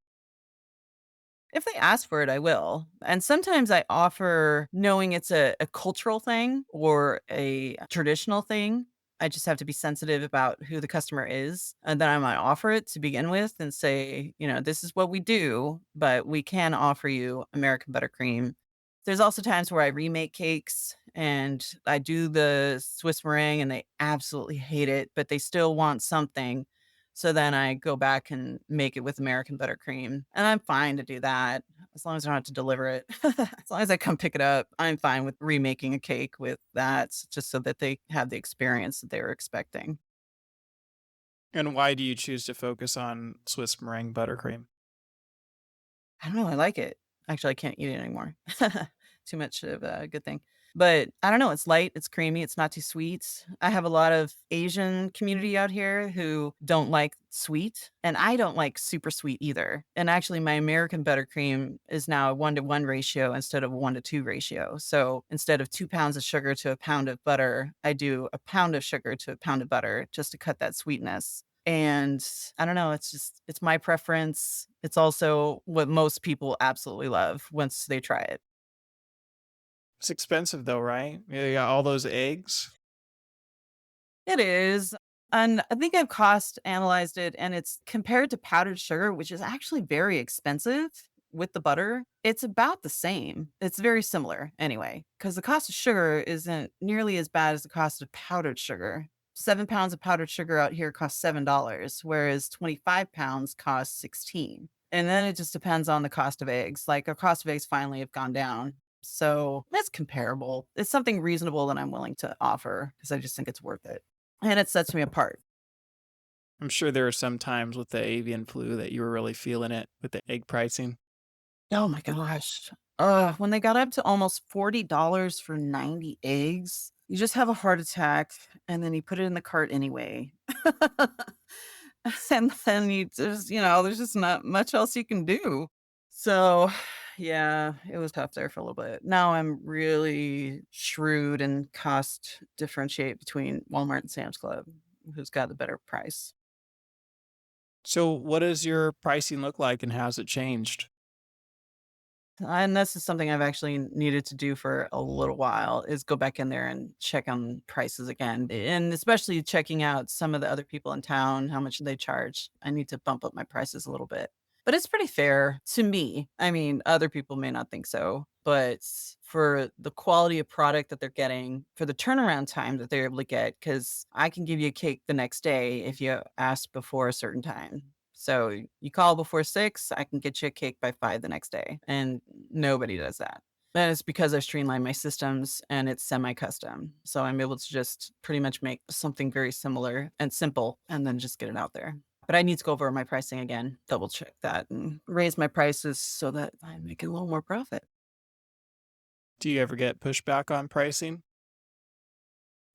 B: If they ask for it, I will, and sometimes I offer knowing it's a cultural thing or a traditional thing. I just have to be sensitive about who the customer is, and then I might offer it to begin with and say, "This is what we do, but we can offer you American buttercream." There's also times where I remake cakes and I do the Swiss meringue and they absolutely hate it, but they still want something. So then I go back and make it with American buttercream, and I'm fine to do that. as long as I don't have to deliver it. As long as I come pick it up, I'm fine with remaking a cake with that just so that they have the experience that they were expecting.
A: And why do you choose to focus on Swiss meringue buttercream?
B: I don't know, I like it. Actually, I can't eat it anymore. Too much of a good thing. But I don't know, it's light, it's creamy, it's not too sweet. I have a lot of Asian community out here who don't like sweet, and I don't like super sweet either. And actually, my American buttercream is now a 1-to-1 ratio instead of a 1-to-2 ratio. So instead of 2 pounds of sugar to a pound of butter, I do a pound of sugar to a pound of butter just to cut that sweetness. And I don't know, it's my preference. It's also what most people absolutely love once they try it.
A: It's expensive though, right? You got all those eggs.
B: It is. And I think I've cost analyzed it, and it's compared to powdered sugar, which is actually very expensive with the butter. It's about the same. It's very similar anyway, because the cost of sugar isn't nearly as bad as the cost of powdered sugar. 7 pounds of powdered sugar out here costs $7, whereas 25 pounds costs 16. And then it just depends on the cost of eggs. Like our cost of eggs finally have gone down. So that's comparable. It's something reasonable that I'm willing to offer because I just think it's worth it. And it sets me apart.
A: I'm sure there are some times with the avian flu that you were really feeling it with the egg pricing.
B: Oh my gosh. When they got up to almost $40 for 90 eggs, you just have a heart attack and then you put it in the cart anyway. And then you just, there's just not much else you can do. So, yeah, it was tough there for a little bit. Now I'm really shrewd and cost differentiate between Walmart and Sam's Club, who's got the better price.
A: So, what does your pricing look like and how's it changed?
B: And this is something I've actually needed to do for a little while is go back in there and check on prices again. And especially checking out some of the other people in town, how much they charge. I need to bump up my prices a little bit. But it's pretty fair to me. I mean, other people may not think so, but for the quality of product that they're getting, for the turnaround time that they're able to get, because I can give you a cake the next day if you ask before a certain time. So you call before 6, I can get you a cake by 5 the next day, and nobody does that. And it's because I've streamlined my systems and it's semi-custom. So I'm able to just pretty much make something very similar and simple and then just get it out there. But I need to go over my pricing again, double check that and raise my prices so that I make a little more profit.
A: Do you ever get pushback on pricing?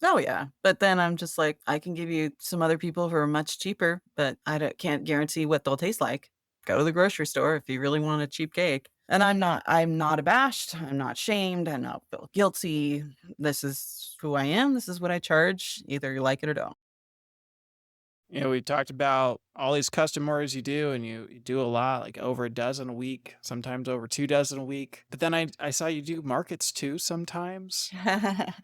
B: Oh, yeah. But then I'm just like, I can give you some other people who are much cheaper, but can't guarantee what they'll taste like. Go to the grocery store if you really want a cheap cake. And I'm not abashed. I'm not shamed. I don't feel guilty. This is who I am. This is what I charge. Either you like it or don't.
A: We talked about all these custom orders you do, and you do a lot, like over a dozen a week, sometimes over 2 dozen a week. But then I saw you do markets too sometimes.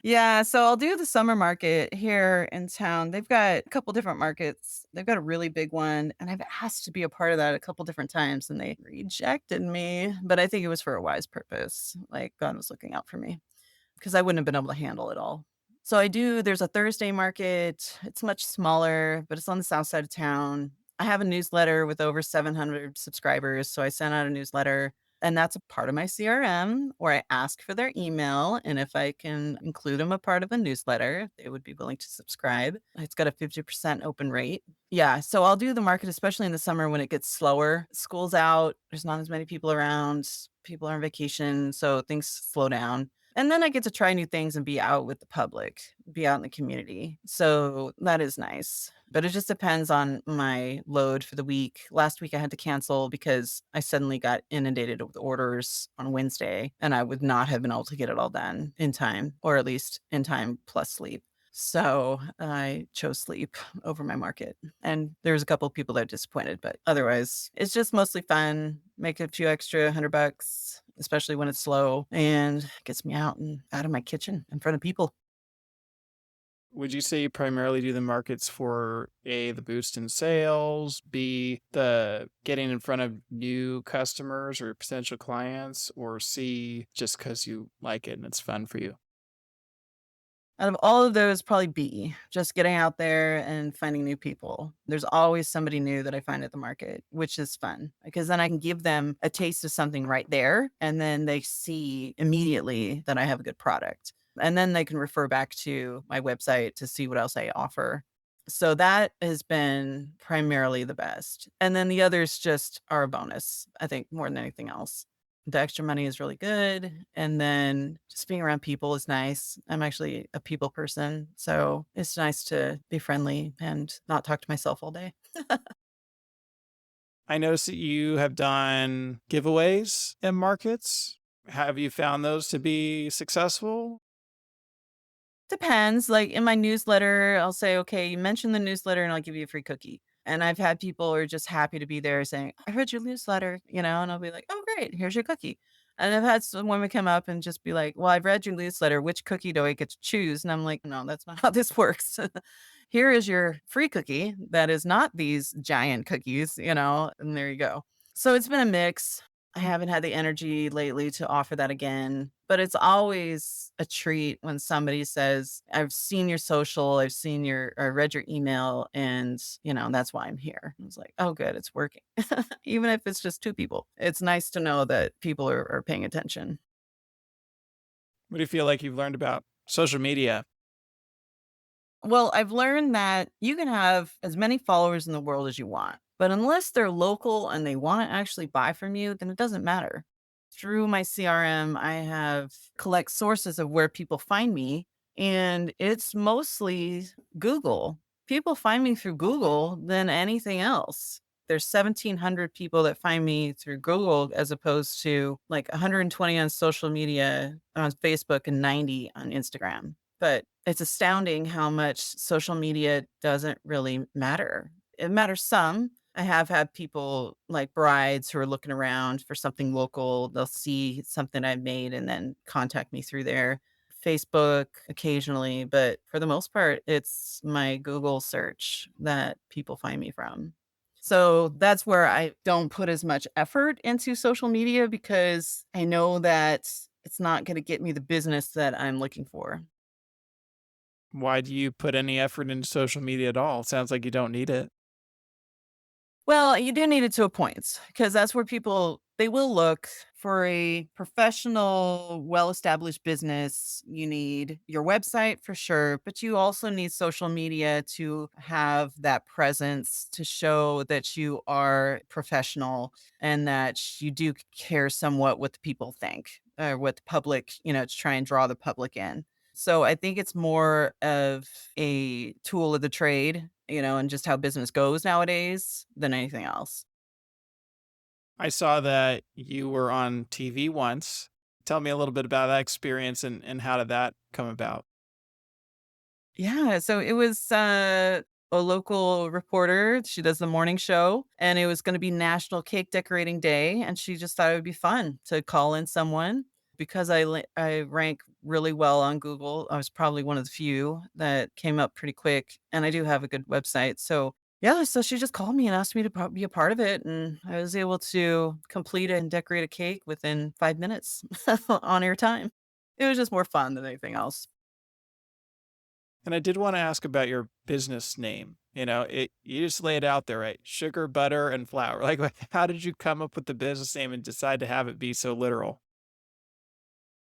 B: Yeah, so I'll do the summer market here in town. They've got a couple different markets. They've got a really big one, and I've asked to be a part of that a couple different times, and they rejected me. But I think it was for a wise purpose. Like God was looking out for me because I wouldn't have been able to handle it all. So there's a Thursday market. It's much smaller, but it's on the south side of town. I have a newsletter with over 700 subscribers. So I sent out a newsletter, and that's a part of my CRM where I ask for their email. And if I can include them a part of a newsletter, they would be willing to subscribe. It's got a 50% open rate. Yeah. So I'll do the market, especially in the summer when it gets slower. School's out, there's not as many people around, people are on vacation. So things slow down. And then I get to try new things and be out with the public, be out in the community. So that is nice. But it just depends on my load for the week. Last week I had to cancel because I suddenly got inundated with orders on Wednesday and I would not have been able to get it all done in time, or at least in time plus sleep. So I chose sleep over my market. And there's a couple of people that are disappointed, but otherwise it's just mostly fun. Make a few extra $100, especially when it's slow, and gets me out and out of my kitchen in front of people.
A: Would you say you primarily do the markets for A, the boost in sales, B, the getting in front of new customers or potential clients, or C, just because you like it and it's fun for you?
B: Out of all of those, probably B, just getting out there and finding new people. There's always somebody new that I find at the market, which is fun because then I can give them a taste of something right there. And then they see immediately that I have a good product. And then they can refer back to my website to see what else I offer. So that has been primarily the best. And then the others just are a bonus, I think, more than anything else. The extra money is really good, and then just being around people is nice. I'm actually a people person, so it's nice to be friendly and not talk to myself all day.
A: I noticed that you have done giveaways in markets. Have you found those to be successful?
B: Depends, like, in my newsletter, I'll say, "Okay, you mentioned the newsletter, and I'll give you a free cookie." And I've had people who are just happy to be there saying, "I read your newsletter," and I'll be like, "Oh, great, here's your cookie." And I've had some women come up and just be like, "Well, I've read your newsletter, which cookie do I get to choose?" And I'm like, "No, that's not how this works. Here is your free cookie that is not these giant cookies, and there you go." So it's been a mix. I haven't had the energy lately to offer that again, but it's always a treat when somebody says, "I've seen your social, I've seen your or read your email, and that's why I'm here." I was like, "Oh, good, it's working." Even if it's just 2 people. It's nice to know that people are paying attention.
A: What do you feel like you've learned about social media?
B: Well, I've learned that you can have as many followers in the world as you want, but unless they're local and they want to actually buy from you, then it doesn't matter. Through my CRM, I have collect sources of where people find me, and it's mostly Google. People find me through Google than anything else. There's 1,700 people that find me through Google as opposed to like 120 on social media on Facebook and 90 on Instagram. But it's astounding how much social media doesn't really matter. It matters some. I have had people like brides who are looking around for something local. They'll see something I've made and then contact me through there. Facebook occasionally, but for the most part, it's my Google search that people find me from. So that's where I don't put as much effort into social media because I know that it's not going to get me the business that I'm looking for.
A: Why do you put any effort into social media at all? Sounds like you don't need it.
B: Well, you do need it to a point because that's where people they will look for a professional, well-established business. You need your website for sure, but you also need social media to have that presence to show that you are professional and that you do care somewhat what the people think or what the public, to try and draw the public in. So I think it's more of a tool of the trade, and just how business goes nowadays than anything else.
A: I saw that you were on TV once. Tell me a little bit about that experience and how did that come about?
B: Yeah, so it was a local reporter. She does the morning show, and it was going to be National Cake Decorating Day, and she just thought it would be fun to call in someone because I rank really well on Google. I was probably one of the few that came up pretty quick, and I do have a good website. So yeah, so she just called me and asked me to be a part of it, and I was able to complete it and decorate a cake within 5 minutes on air time. It was just more fun than anything else.
A: And I did want to ask about your business name. You just lay it out there, right? Sugar, butter, and flour. Like, how did you come up with the business name and decide to have it be so literal?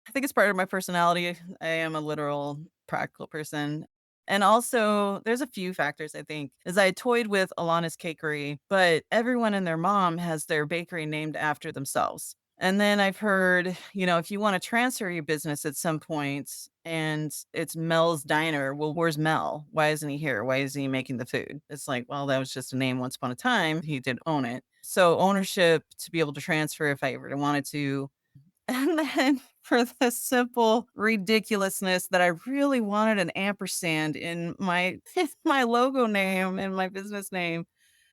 B: I think it's part of my personality. I am a literal, practical person. And also, there's a few factors I think. Is I toyed with Alana's Cakery, but everyone and their mom has their bakery named after themselves. And then I've heard, if you want to transfer your business at some point and it's Mel's Diner, well, where's Mel? Why isn't he here? Why isn't he making the food? It's like, well, that was just a name once upon a time. He did own it. So ownership to be able to transfer if I ever wanted to, and then for the simple ridiculousness that I really wanted an ampersand in my my logo name and my business name,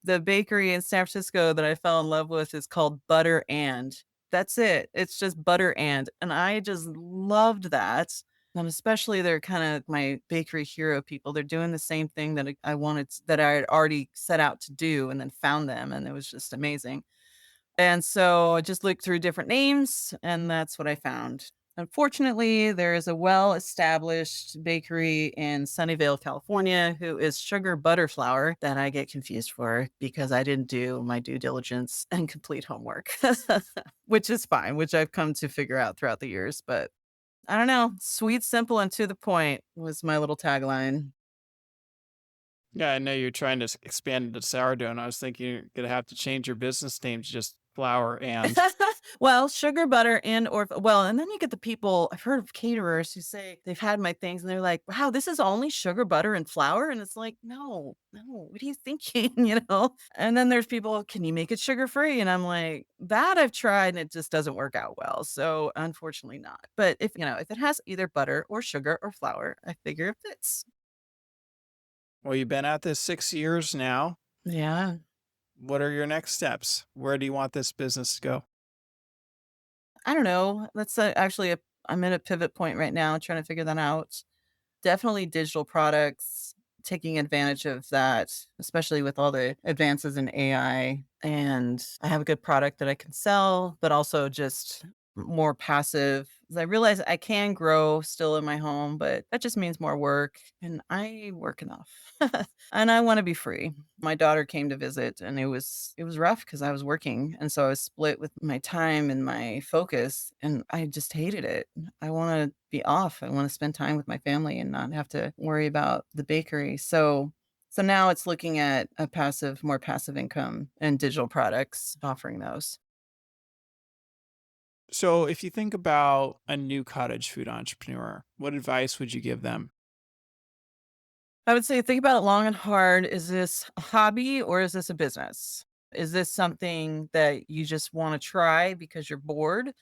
B: the bakery in San Francisco that I fell in love with is called Butter and. That's it. It's just Butter and I just loved that. And especially they're kind of my bakery hero people. They're doing the same thing that I wanted that I had already set out to do and then found them and it was just amazing. And so I just looked through different names, and that's what I found. Unfortunately, there is a well established bakery in Sunnyvale, California, who is sugar butter flour that I get confused for because I didn't do my due diligence and complete homework, which is fine, which I've come to figure out throughout the years. But I don't know. Sweet, simple, and to the point was my little tagline.
A: Yeah, I know you're trying to expand into sourdough, and I was thinking you're gonna have to change your business name to just flour and.
B: Well, sugar, butter, and or well, and then you get the people I've heard of caterers who say they've had my things and they're like, "Wow, this is only sugar, butter, and flour?" And it's like, "No, no, what are you thinking?" You know? And then there's people, "Can you make it sugar free?" And I'm like, "That I've tried and it just doesn't work out well." So unfortunately not. But if it has either butter or sugar or flour, I figure it fits.
A: Well, you've been at this 6 years now.
B: Yeah.
A: What are your next steps? Where do you want this business to go?
B: I don't know. That's actually I'm at a pivot point right now trying to figure that out. Definitely digital products, taking advantage of that, especially with all the advances in AI. And I have a good product that I can sell, but also just more passive. 'Cause I realize I can grow still in my home, but that just means more work. And I work enough. And I want to be free. My daughter came to visit and it was rough because I was working. And so I was split with my time and my focus. And I just hated it. I wanna be off. I wanna spend time with my family and not have to worry about the bakery. So now it's looking at a more passive income and digital products, offering those.
A: So, if you think about a new cottage food entrepreneur, what advice would you give them?
B: I would say think about it long and hard. Is this a hobby or is this a business? Is this something that you just wanna try because you're bored?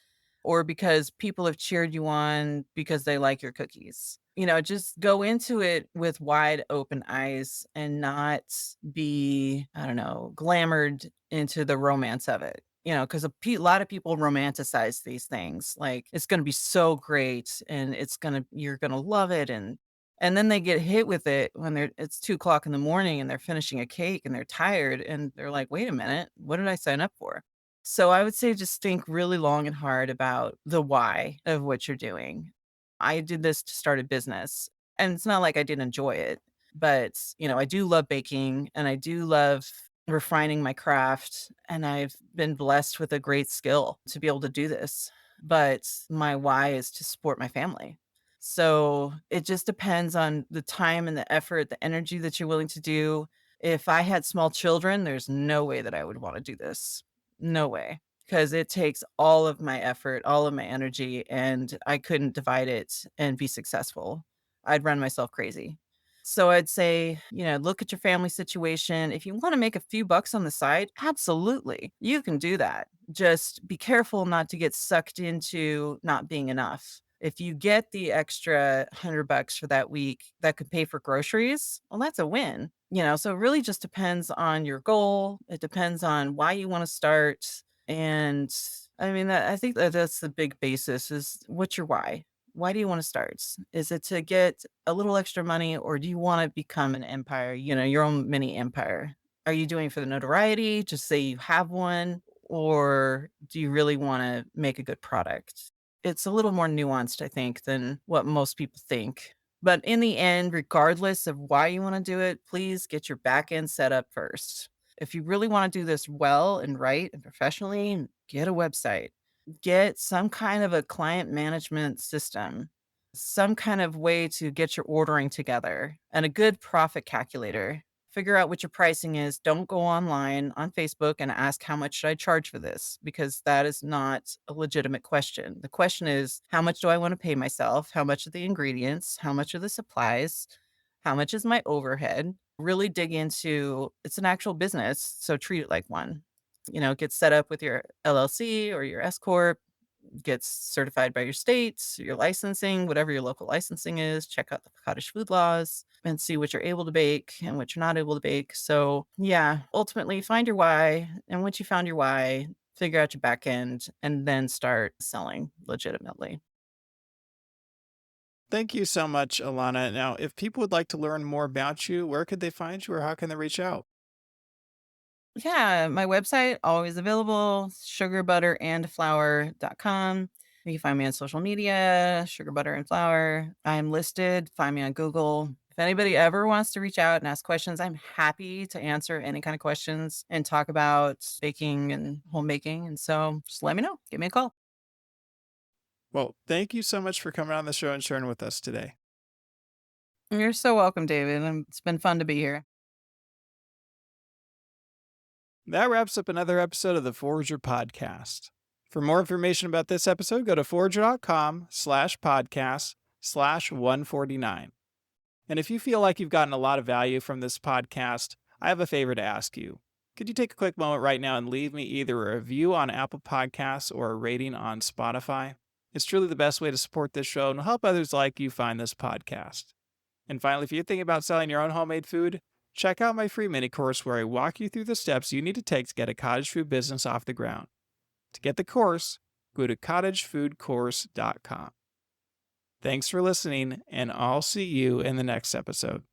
B: Or because people have cheered you on because they like your cookies. Just go into it with wide open eyes and not be, I don't know, glamored into the romance of it. Because lot of people romanticize these things. Like it's going to be so great, and you're gonna love it, and then they get hit with it when it's 2 o'clock in the morning and they're finishing a cake and they're tired and they're like, wait a minute, what did I sign up for? So I would say just think really long and hard about the why of what you're doing. I did this to start a business, and it's not like I didn't enjoy it, but I do love baking and I do love refining my craft, and I've been blessed with a great skill to be able to do this. But my why is to support my family. So it just depends on the time and the effort, the energy that you're willing to do. If I had small children, there's no way that I would want to do this. No way, because it takes all of my effort, all of my energy, and I couldn't divide it and be successful. I'd run myself crazy. So I'd say, look at your family situation. If you wanna make a few bucks on the side, absolutely, you can do that. Just be careful not to get sucked into not being enough. If you get the extra $100 for that week that could pay for groceries, well, that's a win. So it really just depends on your goal. It depends on why you want to start. And I mean, I think that that's the big basis is what's your why? Why do you want to start? Is it to get a little extra money or do you want to become an empire, your own mini empire? Are you doing it for the notoriety? Just say you have one, or do you really want to make a good product? It's a little more nuanced, I think, than what most people think. But in the end, regardless of why you wanna do it, please get your back end set up first. If you really wanna do this well and right and professionally, get a website. Get some kind of a client management system, some kind of way to get your ordering together, and a good profit calculator. Figure out what your pricing is. Don't go online on Facebook and ask how much should I charge for this because that is not a legitimate question. The question is, how much do I want to pay myself? How much are the ingredients? How much are the supplies? How much is my overhead? Really dig into it's an actual business, so treat it like one. Get set up with your LLC or your S corp, gets certified by your states, your licensing, whatever your local licensing is, check out the cottage food laws and see what you're able to bake and what you're not able to bake. So, yeah, ultimately find your why. And once you found your why, figure out your back end and then start selling legitimately.
A: Thank you so much, Alana. Now, if people would like to learn more about you, where could they find you or how can they reach out?
B: Yeah, my website always available, sugarbutterandflour.com. You can find me on social media, Sugar Butter and Flour. I'm listed. Find me on Google. If anybody ever wants to reach out and ask questions, I'm happy to answer any kind of questions and talk about baking and homemaking. And so just let me know. Give me a call.
A: Well, thank you so much for coming on the show and sharing with us today.
B: You're so welcome, David. It's been fun to be here.
A: That wraps up another episode of the Forager Podcast. For more information about this episode, go to forager.com/podcast/149. And if you feel like you've gotten a lot of value from this podcast, I have a favor to ask you. Could you take a quick moment right now and leave me either a review on Apple Podcasts or a rating on Spotify? It's truly the best way to support this show and will help others like you find this podcast. And finally, if you're thinking about selling your own homemade food, check out my free mini course where I walk you through the steps you need to take to get a cottage food business off the ground. To get the course, go to cottagefoodcourse.com. Thanks for listening, and I'll see you in the next episode.